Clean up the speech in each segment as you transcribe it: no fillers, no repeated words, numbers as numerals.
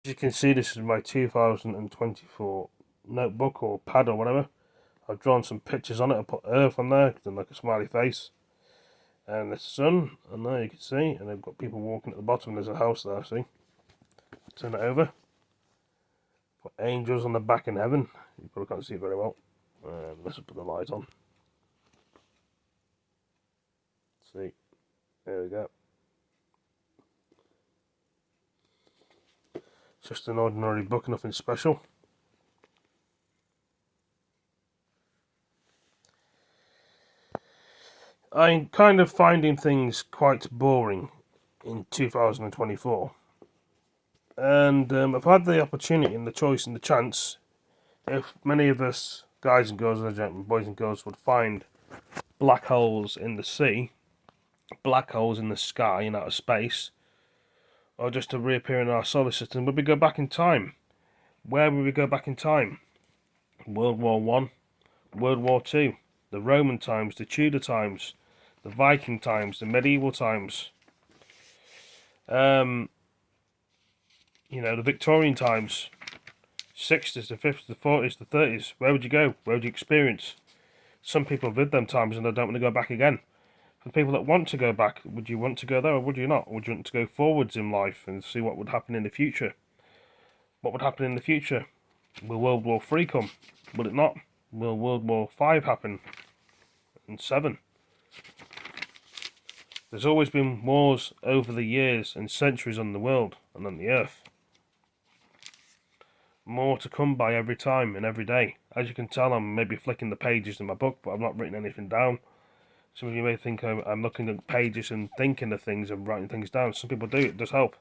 As you can see, this is my 2024 notebook or pad or whatever. I've drawn some pictures on it. I put Earth on there, then like a smiley face, and the sun, and there you can see, and I've got people walking at the bottom. There's a house there, see? Turn it over. Put angels on the back in heaven. You probably can't see it very well. Let's put the light on. See, there we go. It's just an ordinary book, nothing special. I'm kind of finding things quite boring in 2024. And I've had the opportunity and the choice and the chance, if many of us guys and girls, boys and girls, would find black holes in the sea, black holes in the sky and outer space, or just to reappear in our solar system, would we go back in time? Where would we go back in time? World War One, World War Two, the Roman times, the Tudor times, the Viking times, the medieval times, the Victorian times, 60s, the 50s, the 40s, the 30s. Where would you go? Where would you experience? Some people have lived them times and they don't want to go back again. For the people that want to go back, would you want to go there or would you not? Would you want to go forwards in life and see what would happen in the future? What would happen in the future? Will World War III come? Will it not? Will World War V happen? And 7? There's always been wars over the years and centuries on the world and on the earth. More to come by every time and every day. As you can tell, I'm maybe flicking the pages in my book, but I've not written anything down. Some of you may think I'm looking at pages and thinking of things and writing things down. Some people do, it does help.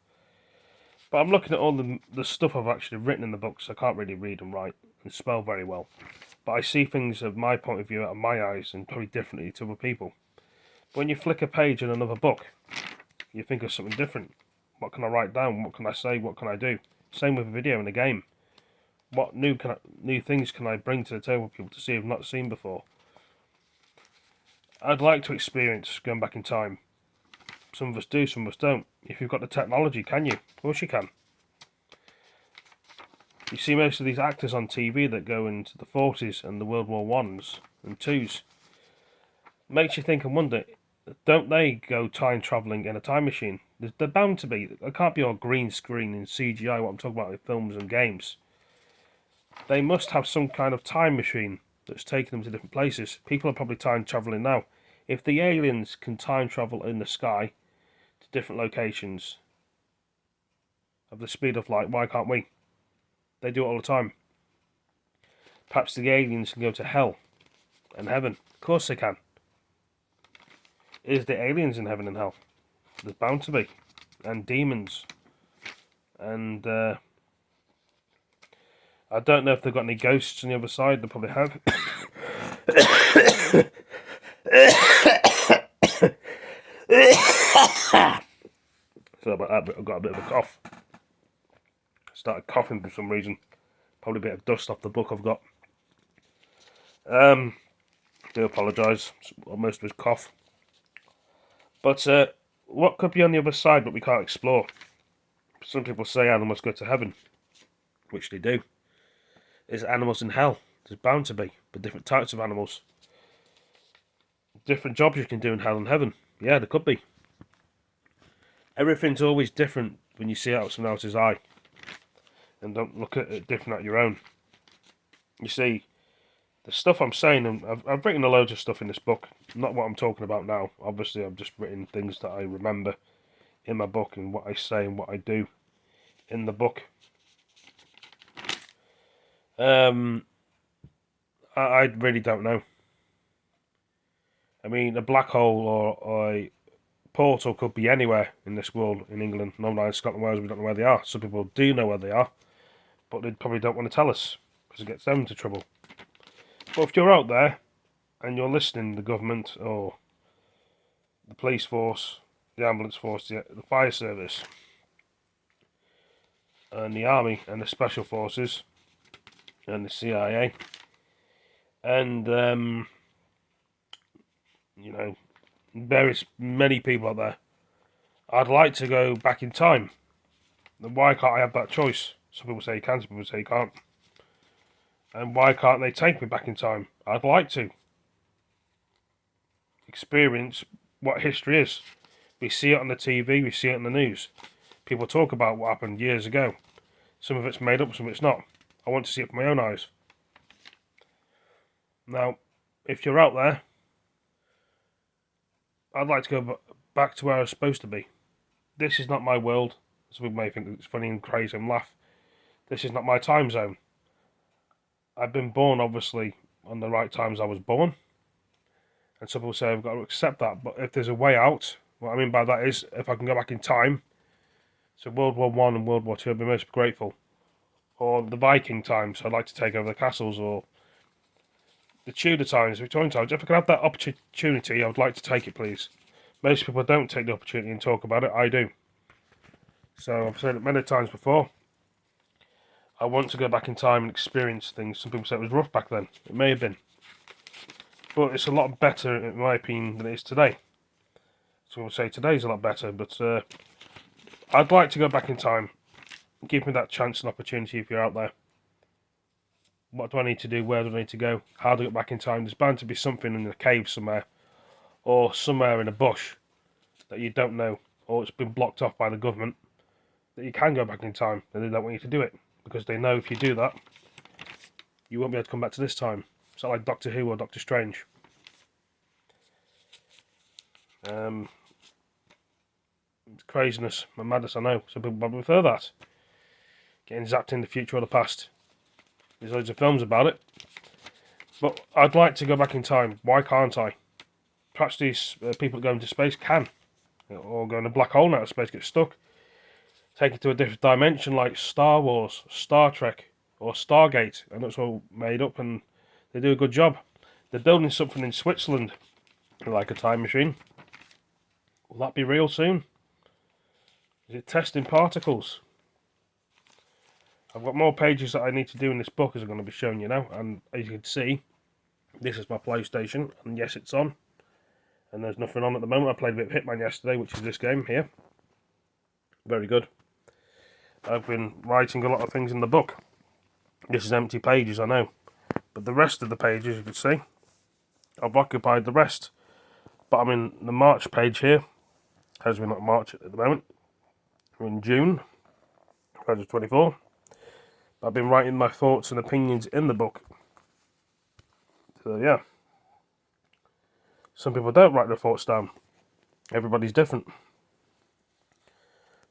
But I'm looking at all the stuff I've actually written in the books. I can't really read and write and spell very well. But I see things of my point of view out of my eyes and probably differently to other people. When you flick a page in another book, you think of something different. What can I write down? What can I say? What can I do? Same with a video and a game. What new things can I bring to the table for people to see I've not seen before? I'd like to experience going back in time. Some of us do, some of us don't. If you've got the technology, can you? Of course you can. You see most of these actors on TV that go into the 40s and the World War Ones and Twos. Makes you think and wonder, don't they go time travelling in a time machine? They're bound to be. It can't be all green screen and CGI, what I'm talking about with films and games. They must have some kind of time machine that's taking them to different places. People are probably time travelling now. If the aliens can time travel in the sky to different locations of the speed of light, why can't we? They do it all the time. Perhaps the aliens can go to hell and heaven. Of course they can. Is there aliens in heaven and hell? There's bound to be. And demons. And I don't know if they've got any ghosts on the other side. They probably have. Sorry about that, but I've got a bit of a cough. I started coughing for some reason. Probably a bit of dust off the book I've got. Do apologise. Most of his cough. But what could be on the other side but we can't explore? Some people say animals go to heaven, which they do. Is animals in hell? There's bound to be, but different types of animals. Different jobs you can do in hell and heaven. Yeah, there could be. Everything's always different when you see it out of someone else's eye. And don't look at it different at your own. You see, the stuff I'm saying, and I've written a load of stuff in this book. Not what I'm talking about now. Obviously, I've just written things that I remember in my book and what I say and what I do in the book. I really don't know. I mean, a black hole or a portal could be anywhere in this world, in England, Northern Scotland, Wales. We don't know where they are. Some people do know where they are, but they probably don't want to tell us because it gets them into trouble. But if you're out there and you're listening, the government or the police force, the ambulance force, the fire service, and the army and the special forces, and the CIA, and various many people out there, I'd like to go back in time then why can't I have that choice? Some people say you can, some people say you can't. And why can't they take me back in time? I'd like to experience what history is. We see it on the TV, we see it in the news. People talk about what happened years ago. Some of it's made up, some of it's not. I want to see it with my own eyes. Now, if you're out there, I'd like to go back to where I was supposed to be. This is not my world. Some people may think it's funny and crazy and laugh. This is not my time zone. I've been born, obviously, on the right times I was born. And some people say I've got to accept that. But if there's a way out, what I mean by that is if I can go back in time, so World War One and World War Two, I'd be most grateful. Or the Viking times, I'd like to take over the castles, or the Tudor times, Victorian times. If I could have that opportunity, I would like to take it, please. Most people don't take the opportunity and talk about it. I do. So I've said it many times before. I want to go back in time and experience things. Some people say it was rough back then. It may have been. But it's a lot better, in my opinion, than it is today. Some people say today's a lot better, but I'd like to go back in time. Give me that chance and opportunity if you're out there. What do I need to do? Where do I need to go? How do I get back in time? There's bound to be something in a cave somewhere, or somewhere in a bush that you don't know, or it's been blocked off by the government, that you can go back in time, and they don't want you to do it, because they know if you do that, you won't be able to come back to this time. It's not like Doctor Who or Doctor Strange. It's craziness and madness, I know. Some people probably prefer that. Getting zapped in the future or the past. There's loads of films about it. But I'd like to go back in time. Why can't I? Perhaps these people that go into space can. Or go in a black hole out of space, get stuck. Take it to a different dimension like Star Wars, Star Trek, or Stargate. And it's all made up and they do a good job. They're building something in Switzerland, like a time machine. Will that be real soon? Is it testing particles? I've got more pages that I need to do in this book, as I'm going to be showing you now. And as you can see, this is my PlayStation, and yes, it's on. And there's nothing on at the moment. I played a bit of Hitman yesterday, which is this game here. Very good. I've been writing a lot of things in the book. This is empty pages, I know. But the rest of the pages, you can see, I've occupied the rest. But I'm in the March page here. As we're not March at the moment. We're in June 2024. I've been writing my thoughts and opinions in the book. So yeah. Some people don't write their thoughts down. Everybody's different.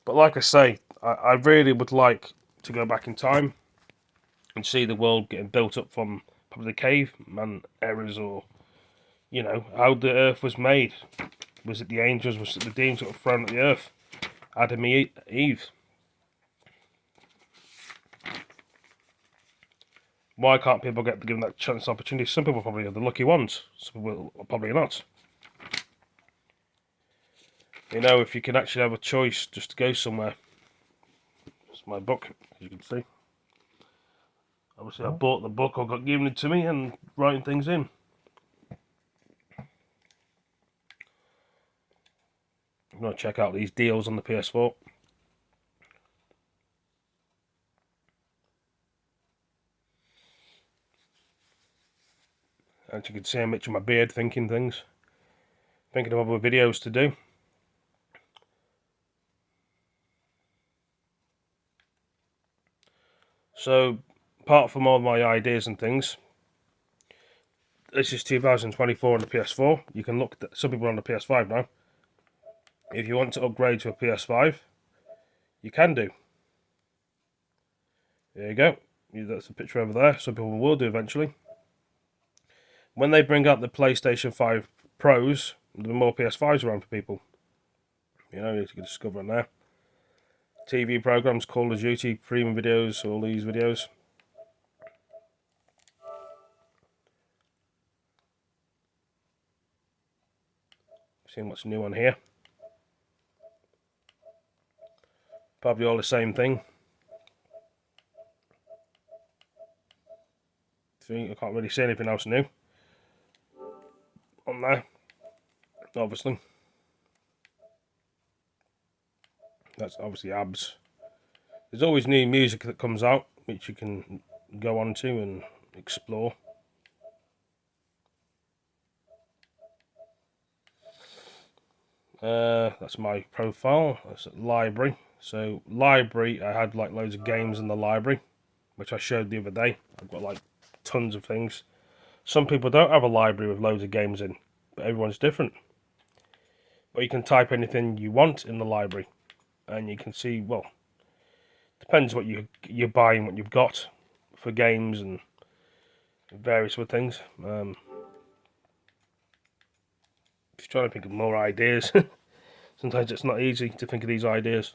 But like I say, I really would like to go back in time and see the world getting built up from probably the caveman eras, or, you know, how the earth was made. Was it the angels? Was it the demons that were thrown at the earth? Adam and Eve. Why can't people get given that chance and opportunity? Some people probably are the lucky ones. Some people are probably not. You know, if you can actually have a choice just to go somewhere. It's my book, as you can see. Obviously, I bought the book or got given it to me and writing things in. I'm going to check out these deals on the PS4. As you can see, I'm itching my beard thinking things. Thinking of other videos to do. So, apart from all my ideas and things, this is 2024 on the PS4. You can look at some people are on the PS5 now. If you want to upgrade to a PS5, you can do. There you go. That's the picture over there. Some people will do eventually. When they bring out the PlayStation 5 Pros, there'll be more PS5s around for people. You know, you can discover on there. TV programs, Call of Duty, premium videos, all these videos. Seeing what's new on here. Probably all the same thing. See, I can't really see anything else new on there, obviously. That's obviously abs. There's always new music that comes out, which you can go onto and explore. That's my profile. That's at library. So library, I had like loads of games in the library, which I showed the other day. I've got like tons of things. Some people don't have a library with loads of games in, but everyone's different. But you can type anything you want in the library, and you can see, well, depends what you're buying, what you've got for games and various other things. Just trying to think of more ideas. Sometimes it's not easy to think of these ideas.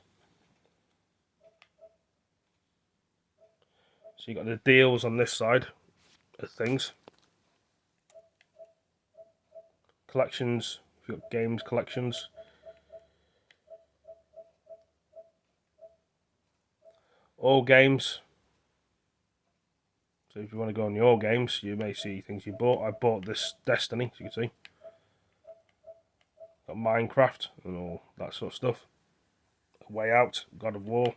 So you got the deals on this side of things. Collections, you've got games collections. All games. So if you want to go on your games, you may see things you bought. I bought this Destiny, as you can see. Got Minecraft and all that sort of stuff. Way Out, God of War.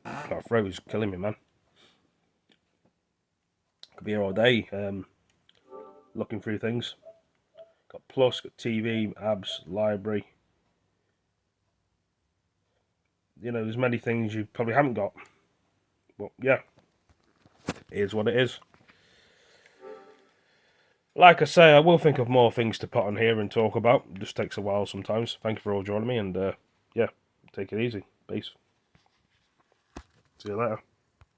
My throat is killing me, man. Could be here all day looking through things. Got Plus, got TV, abs, library. You know, there's many things you probably haven't got. But yeah, it is what it is. Like I say, I will think of more things to put on here and talk about. It just takes a while sometimes. Thank you for all joining me, and yeah, take it easy. Peace. See you later.